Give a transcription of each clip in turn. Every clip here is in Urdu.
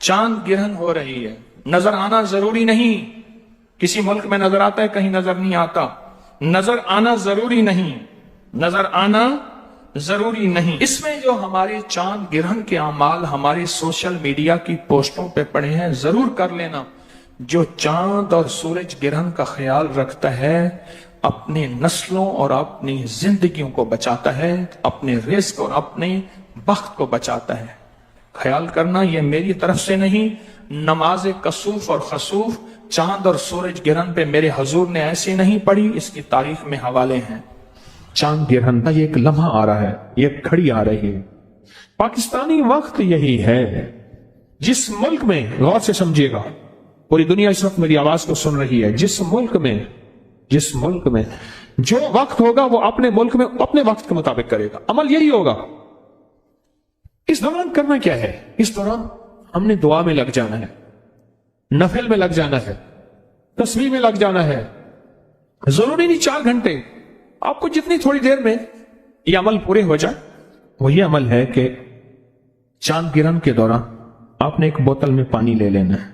چاند گرہن ہو رہی ہے، نظر آنا ضروری نہیں، کسی ملک میں نظر آتا ہے کہیں نظر نہیں آتا، نظر آنا ضروری نہیں، نظر آنا ضروری نہیں۔ اس میں جو ہمارے چاند گرہن کے اعمال ہمارے سوشل میڈیا کی پوسٹوں پہ پڑے ہیں، ضرور کر لینا۔ جو چاند اور سورج گرہن کا خیال رکھتا ہے اپنے نسلوں اور اپنی زندگیوں کو بچاتا ہے، اپنے رزق اور اپنے بخت کو بچاتا ہے۔ خیال کرنا یہ میری طرف سے نہیں، نماز کسوف اور خسوف چاند اور سورج گرہن پہ میرے حضور نے ایسی نہیں پڑھی، اس کی تاریخ میں حوالے ہیں۔ چاند گرہن کا یہ ایک لمحہ آ رہا ہے، یہ گھڑی آ رہی ہے۔ پاکستانی وقت یہی ہے۔ جس ملک میں، غور سے سمجھیے گا، پوری دنیا اس وقت میری آواز کو سن رہی ہے، جس ملک میں جو وقت ہوگا وہ اپنے ملک میں اپنے وقت کے مطابق کرے گا، عمل یہی ہوگا۔ اس دوران کرنا کیا ہے؟ اس دوران ہم نے دعا میں لگ جانا ہے، نفل میں لگ جانا ہے، تسبیح میں لگ جانا ہے۔ ضروری نہیں 4 گھنٹے، آپ کو جتنی تھوڑی دیر میں یہ عمل پورے ہو جائے۔ وہ یہ عمل ہے کہ چاند گرہن کے دوران آپ نے ایک بوتل میں پانی لے لینا ہے،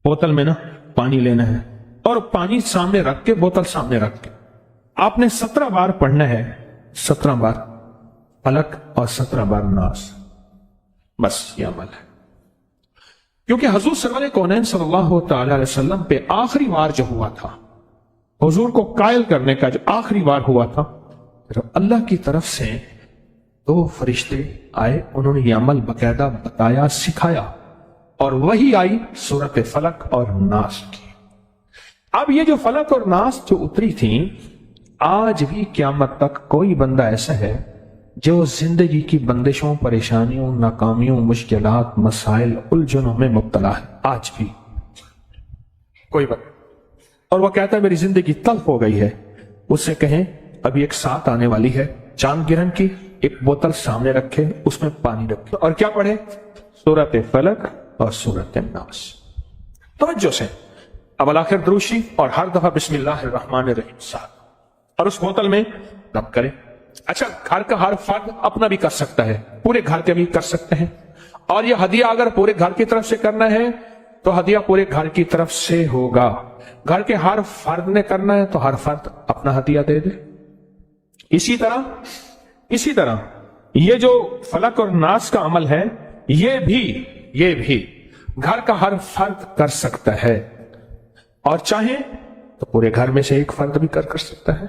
بوتل میں پانی لینا ہے، اور پانی سامنے رکھ کے، بوتل سامنے رکھ کے آپ نے 17 بار پڑھنا ہے، 17 بار فلک اور 17 بار ناس۔ بس یہ عمل ہے، کیونکہ حضور سرور کونین صلی اللہ تعالی علیہ وسلم پہ آخری وار جو ہوا تھا، حضور کو قائل کرنے کا جو آخری وار ہوا تھا، اللہ کی طرف سے 2 فرشتے آئے، انہوں نے یہ عمل باقاعدہ بتایا، سکھایا، اور وہی آئی سورت فلک اور ناس کی۔ اب یہ جو فلک اور ناس جو اتری تھیں، آج بھی قیامت تک کوئی بندہ ایسا ہے جو زندگی کی بندشوں، پریشانیوں، ناکامیوں، مشکلات، مسائل، الجھنوں میں مبتلا ہے، آج بھی کوئی بندہ، اور وہ کہتا ہے میری زندگی تلخ ہو گئی ہے۔ اس سے کہیں ابھی ایک ساتھ آنے والی ہے چاند گرہن کی، ایک بوتل سامنے رکھے، اس میں پانی رکھے، اور کیا پڑھے؟ سورت فلک اور سورت الناس۔ توجہ سے اب الاخر دروشی، اور ہر دفعہ بسم اللہ الرحمن الرحیم ساتھ، اور اس بوتل میں رب کرے۔ اچھا، گھر کا ہر فرد اپنا بھی کر سکتا ہے، پورے گھر کے بھی کر سکتے ہیں، اور یہ ہدیہ اگر پورے گھر کی طرف سے کرنا ہے تو ہدیہ پورے گھر کی طرف سے ہوگا۔ گھر کے ہر فرد نے کرنا ہے تو ہر فرد اپنا ہدیہ دے دے۔ اسی طرح یہ جو فلک اور ناس کا عمل ہے، یہ بھی گھر کا ہر فرد کر سکتا ہے، اور چاہے تو پورے گھر میں سے ایک فرد بھی کر سکتا ہے۔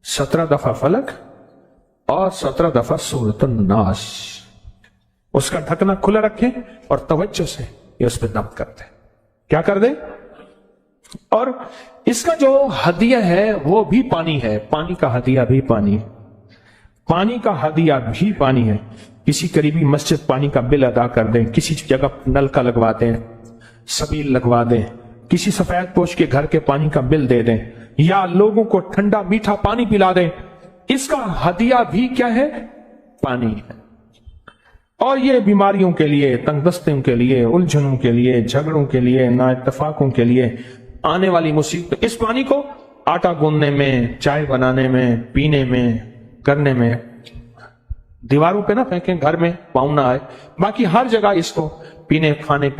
17 دفعہ فلک اور 17 دفعہ سورۃ الناس۔ اس کا ڈھکنا کھلا رکھیں اور توجہ سے یہ اس پہ دم کر دیں، کیا کر دیں؟ اور اس کا جو ہدیہ ہے وہ بھی پانی ہے، پانی کا ہدیہ بھی پانی ہے، پانی کا ہدیہ بھی پانی ہے۔ کسی قریبی مسجد پانی کا بل ادا کر دیں، کسی جگہ نلکا لگوا دیں، سبیل لگوا دیں، کسی سفید پوش کے گھر کے پانی کا بل دے دیں، یا لوگوں کو ٹھنڈا میٹھا پانی پلا دیں، اس کا ہدیہ بھی کیا ہے؟ پانی ہے۔ اور یہ بیماریوں کے لیے، تنگ دستیوں کے لیے، الجھنوں کے لیے، جھگڑوں کے لیے، نا اتفاقوں کے لیے، آنے والی مصیبت، اس پانی کو آٹا گوندنے میں، چائے بنانے میں، پینے میں، کرنے میں، دیواروں پہ نہ پھینکیں، گھر میں پاؤں نہ آئے، باقی ہر جگہ اس کو پینے کھانے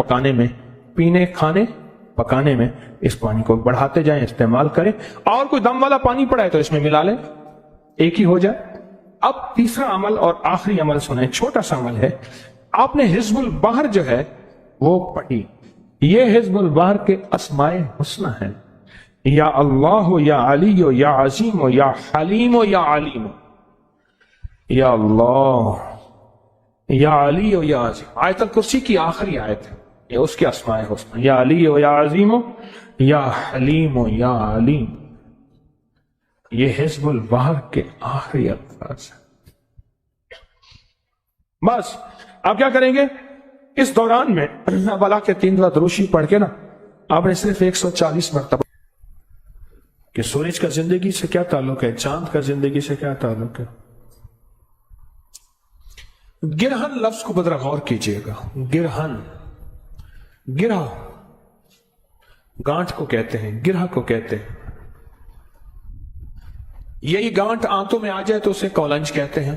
پکانے میں اس پانی کو بڑھاتے جائیں، استعمال کریں، اور کوئی دم والا پانی پڑا ہے تو اس میں ملا لیں، ایک ہی ہو جائے۔ اب تیسرا عمل اور آخری عمل سنیں، چھوٹا سا عمل ہے۔ آپ نے حزب البحر جو ہے وہ پڑھی، یہ حزب البحر کے اسماء حسنہ ہیں، یا اللہ یا علی یا عظیم یا حلیم یا علیم، یا اللہ یا علی یا عظیم۔ آیت الکرسی کی آخری آیت ہے، یہ اس کے اسماء حسنہ، یا علی یا عظیم یا حلیم یا علیم۔ یہ حزب البحر کے آخری الفاظ ہیں۔ بس آپ کیا کریں گے اس دوران میں؟ بلا کے 3 دفعہ دروشی پڑھ کے آپ نے صرف 140 مرتبہ کہ سورج کا زندگی سے کیا تعلق ہے، چاند کا زندگی سے کیا تعلق ہے۔ گرہن لفظ کو بدرا غور کیجئے گا۔ گرہ گانٹھ کو کہتے ہیں، گرہ کو کہتے ہیں۔ یہی گانٹھ آنتوں میں آ جائے تو اسے کولنج کہتے ہیں،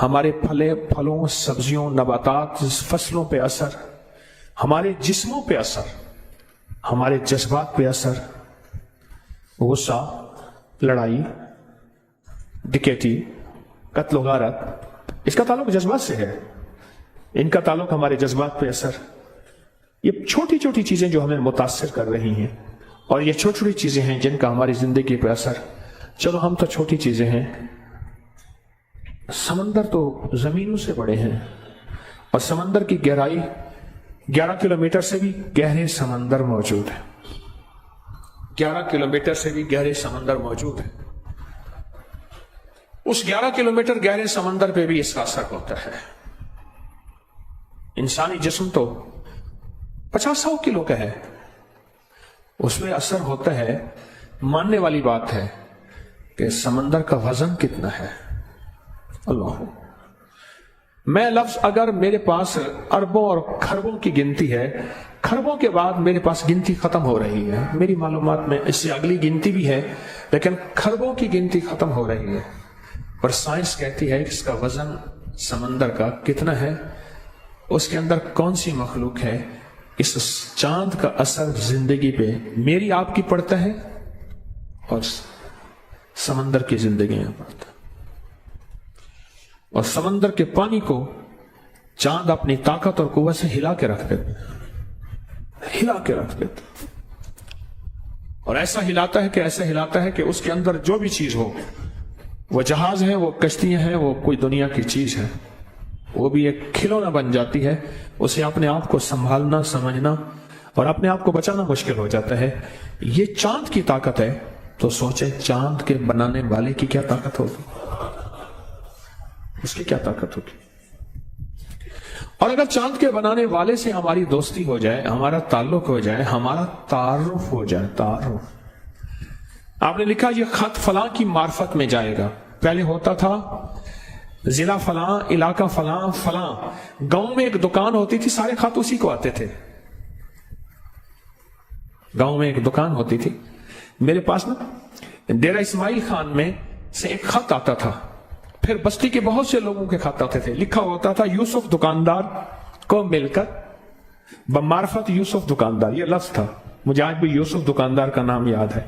ہمارے پھلوں سبزیوں نباتات فصلوں پہ اثر، ہمارے جسموں پہ اثر، ہمارے جذبات پہ اثر، غصہ، لڑائی، ڈکیتی، قتل و غارت، اس کا تعلق جذبات سے ہے، ان کا تعلق ہمارے جذبات پہ اثر۔ یہ چھوٹی چھوٹی چیزیں جو ہمیں متاثر کر رہی ہیں، اور یہ چھوٹی چھوٹی چیزیں ہیں جن کا ہماری زندگی پہ اثر۔ چلو ہم تو چھوٹی چیزیں ہیں، سمندر تو زمینوں سے بڑے ہیں، اور سمندر کی گہرائی 11 کلومیٹر سے بھی گہرے سمندر موجود ہے، 11 کلومیٹر سے بھی گہرے سمندر موجود ہے۔ اس 11 کلومیٹر گہرے سمندر پہ بھی اس کا اثر ہوتا ہے۔ انسانی جسم تو 50-100 کلو کا ہے، اس میں اثر ہوتا ہے۔ ماننے والی بات ہے کہ سمندر کا وزن کتنا ہے۔ اللہ، میں لفظ اگر میرے پاس اربوں اور کھربوں کی گنتی ہے، کھربوں کے بعد میرے پاس گنتی ختم ہو رہی ہے، میری معلومات میں اس سے اگلی گنتی بھی ہے لیکن کھربوں کی گنتی ختم ہو رہی ہے، پر سائنس کہتی ہے کہ اس کا وزن سمندر کا کتنا ہے، اس کے اندر کون سی مخلوق ہے۔ اس چاند کا اثر زندگی پہ میری آپ کی پڑتا ہے اور سمندر کی زندگی میں پڑتا ہے، اور سمندر کے پانی کو چاند اپنی طاقت اور قوت سے ہلا کے رکھ دیتا، اور ایسا ہلاتا ہے کہ اس کے اندر جو بھی چیز ہو، وہ جہاز ہے، وہ کشتیاں ہیں، وہ کوئی دنیا کی چیز ہے، وہ بھی ایک کھلونا بن جاتی ہے۔ اسے اپنے آپ کو سنبھالنا، سمجھنا اور اپنے آپ کو بچانا مشکل ہو جاتا ہے۔ یہ چاند کی طاقت ہے، تو سوچیں چاند کے بنانے والے کی کیا طاقت ہوگی، اس کی کیا طاقت ہوگی۔ اور اگر چاند کے بنانے والے سے ہماری دوستی ہو جائے، ہمارا تعلق ہو جائے، ہمارا تعارف ہو جائے، تعارف، آپ نے لکھا یہ خط فلاں کی معرفت میں جائے گا۔ پہلے ہوتا تھا ضلع فلاں، علاقہ فلاں، فلاں، گاؤں میں ایک دکان ہوتی تھی، سارے خط اسی کو آتے تھے۔ گاؤں میں ایک دکان ہوتی تھی، میرے پاس نا ڈیرہ اسماعیل خان میں سے ایک خط آتا تھا، پھر بستی کے بہت سے لوگوں کے خط آتے تھے، لکھا ہوتا تھا یوسف دکاندار کو مل کر بمعرفت یوسف دکاندار، یہ لفظ تھا، مجھے آج بھی یوسف دکاندار کا نام یاد ہے۔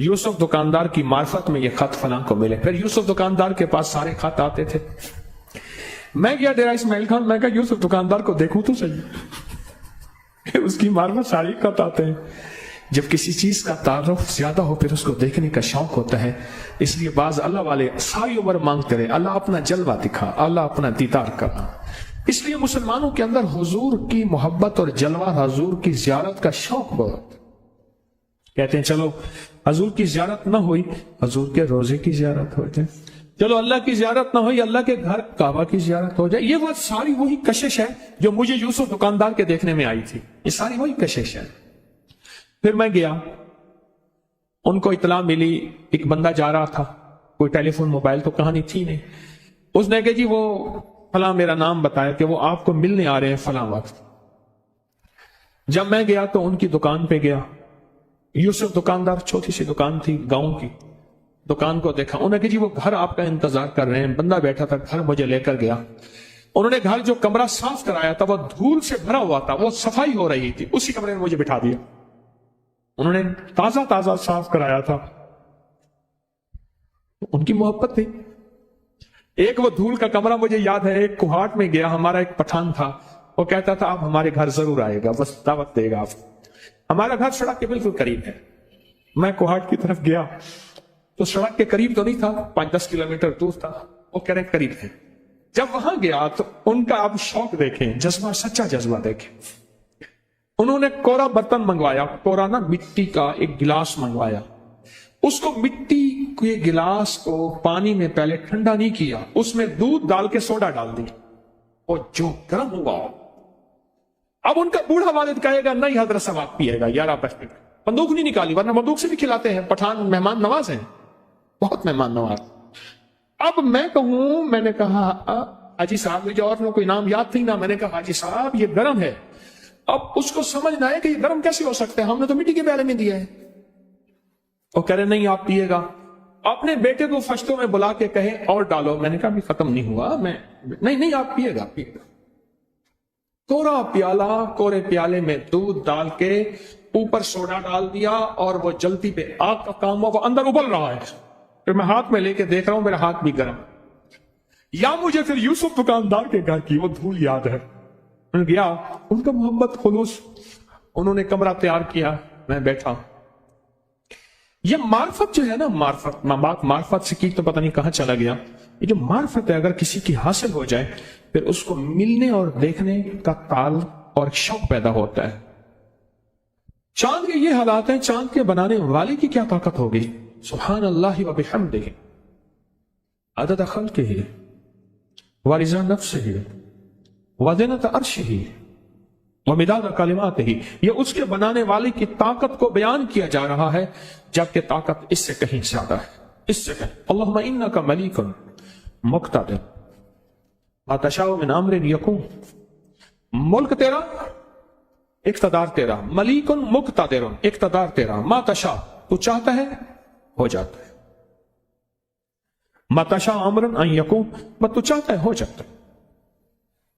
یوسف دکاندار کی معرفت میں یہ خط فلاں کو ملے، پھر یوسف دکاندار کے پاس سارے خط آتے تھے۔ میں گیا ڈیرہ اسماعیل خان، میں کہا یوسف دکاندار کو دیکھوں تو صحیح، اس کی معرفت سارے خط آتے ہیں۔ جب کسی چیز کا تعارف زیادہ ہو پھر اس کو دیکھنے کا شوق ہوتا ہے، اس لیے بعض اللہ والے ساری عمر مانگتے رہے اللہ اپنا جلوہ دکھا، اللہ اپنا دیدار کرا۔ اس لیے مسلمانوں کے اندر حضور کی محبت اور جلوہ، حضور کی زیارت کا شوق بہت، کہتے ہیں چلو حضور کی زیارت نہ ہوئی، حضور کے روزے کی زیارت ہو جائے، چلو اللہ کی زیارت نہ ہوئی، اللہ کے گھر کعبہ کی زیارت ہو جائے۔ یہ بات ساری وہی کشش ہے جو مجھے یوسف دکاندار کے دیکھنے میں آئی تھی، یہ ساری وہی کشش ہے۔ پھر میں گیا، ان کو اطلاع ملی ایک بندہ جا رہا تھا، کوئی ٹیلی فون موبائل تو کہانی تھی نہیں، اس نے کہا جی وہ فلاں میرا نام بتایا کہ وہ آپ کو ملنے آ رہے ہیں فلاں وقت۔ جب میں گیا تو ان کی دکان پہ گیا، یوسف دکاندار، چھوٹی سی دکان تھی گاؤں کی، دکان کو دیکھا، انہوں نے کہا جی وہ گھر آپ کا انتظار کر رہے ہیں، بندہ بیٹھا تھا، گھر مجھے لے کر گیا۔ انہوں نے گھر جو کمرہ صاف کرایا تھا وہ دھول سے بھرا ہوا تھا، وہ صفائی ہو رہی تھی، اسی کمرے میں مجھے بٹھا دیا، انہوں نے تازہ تازہ صاف کرایا تھا، ان کی محبت تھی۔ ایک وہ دھول کا کمرہ مجھے یاد ہے، ایک کوہاٹ میں گیا، ہمارا ایک پٹھان تھا، وہ کہتا تھا آپ ہمارے گھر ضرور آئے گا، بس دعوت دے گا آپ۔ ہمارا گھر سڑک کے بالکل قریب ہے، میں کوہاٹ کی طرف گیا تو سڑک کے قریب تو نہیں تھا، 5-10 کلومیٹر دور تھا، وہ کہہ رہے قریب ہے۔ جب وہاں گیا تو ان کا آپ شوق دیکھیں، جذبہ، سچا جذبہ دیکھیں۔ انہوں نے کورا برتن منگوایا، کورا نا مٹی کا ایک گلاس منگوایا، اس کو مٹی کے گلاس کو پانی میں پہلے ٹھنڈا نہیں کیا، اس میں دودھ ڈال کے سوڈا ڈال دی، اور جو گرم ہوا، اب ان کا بوڑھا والد کہے گا نہیں حضرت صاحب آپ پیے گا، یار آپ بندوق نہیں نکالی، ورنہ بندوق سے بھی کھلاتے ہیں، پٹھان مہمان نواز ہیں، بہت مہمان نواز۔ اب میں کہوں، میں نے کہا حاجی صاحب، مجھے اور کوئی نام یاد تھی نا، میں نے کہا حاجی صاحب یہ گرم ہے، اب اس کو سمجھنا ہے کہ یہ گرم کیسے ہو سکتا ہے، ہم نے تو مٹی کے پیالے میں دیا ہے۔ وہ کہہ رہے نہیں آپ پیے گا، اپنے بیٹے کو فشتوں میں بلا کے کہے اور ڈالو. میں نے کہا بھی ختم نہیں ہوا. میں نہیں آپ پیے گا. کوڑا پیالہ، کوڑے پیالے میں دودھ ڈال کے اوپر سوڈا ڈال دیا اور وہ جلتی پہ آگ کا کام ہوا، وہ اندر ابل رہا ہے. پھر میں ہاتھ میں لے کے دیکھ رہا ہوں، میرا ہاتھ بھی گرم. یا مجھے پھر یوسف دکاندار کے گھر کی وہ دھول یاد ہے. میں گیا، ان کا محبت خلوص، انہوں نے کمرہ تیار کیا، میں بیٹھا. یہ معرفت جو ہے نا، معرفت سے کی تو پتہ نہیں کہاں چلا گیا. یہ جو معرفت ہے اگر کسی کی حاصل ہو جائے پھر اس کو ملنے اور دیکھنے کا تال اور شوق پیدا ہوتا ہے. چاند کے یہ حالات ہیں، چاند کے بنانے والے کی کیا طاقت ہوگی. سبحان اللہ و بحمدہ عدد خلقہ ورضا نفسہ وزنۃ عرشہ ومداد کلماتہ. یہ اس کے بنانے والے کی طاقت کو بیان کیا جا رہا ہے، جبکہ طاقت اس سے کہیں زیادہ ہے. اس سے اللہم انک ملیک مقتدر ما تشاء من امر یکون. ملک تیرا، اقتدار تیرا. ملیک مقتدر، اقتدار تیرا. ما تشاء، تو چاہتا ہے ہو جاتا ہے. ما تشاء امرا ان یکون، بس تو چاہتا ہے ہو جاتا ہے.